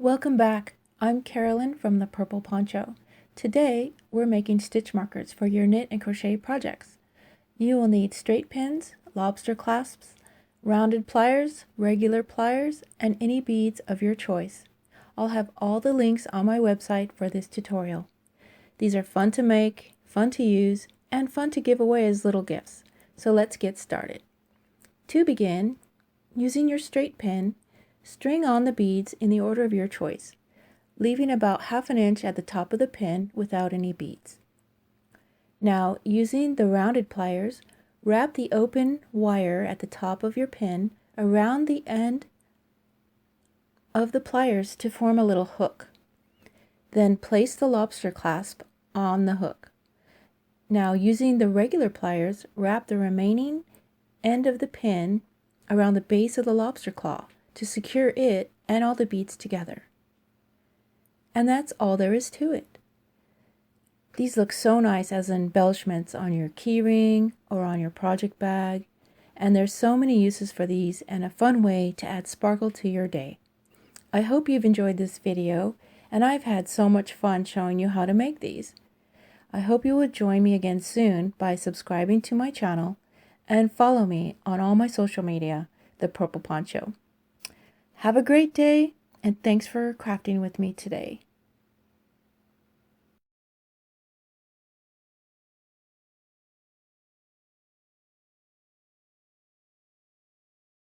Welcome back. I'm Carolyn from the Purple Poncho. Today, we're making stitch markers for your knit and crochet projects. You will need straight pins, lobster clasps, rounded pliers, regular pliers, and any beads of your choice. I'll have all the links on my website for this tutorial. These are fun to make, fun to use, and fun to give away as little gifts. So let's get started. To begin, using your straight pin, string on the beads in the order of your choice, leaving about 1/2 inch at the top of the pin without any beads. Now, using the rounded pliers, wrap the open wire at the top of your pin around the end of the pliers to form a little hook. Then place the lobster clasp on the hook. Now, using the regular pliers, wrap the remaining end of the pin around the base of the lobster claw to secure it and all the beads together. And that's all there is to it. These look so nice as embellishments on your keyring or on your project bag, and there's so many uses for these and a fun way to add sparkle to your day. I hope you've enjoyed this video, and I've had so much fun showing you how to make these. I hope you will join me again soon by subscribing to my channel and follow me on all my social media, the Purple Poncho. Have a great day, and thanks for crafting with me today.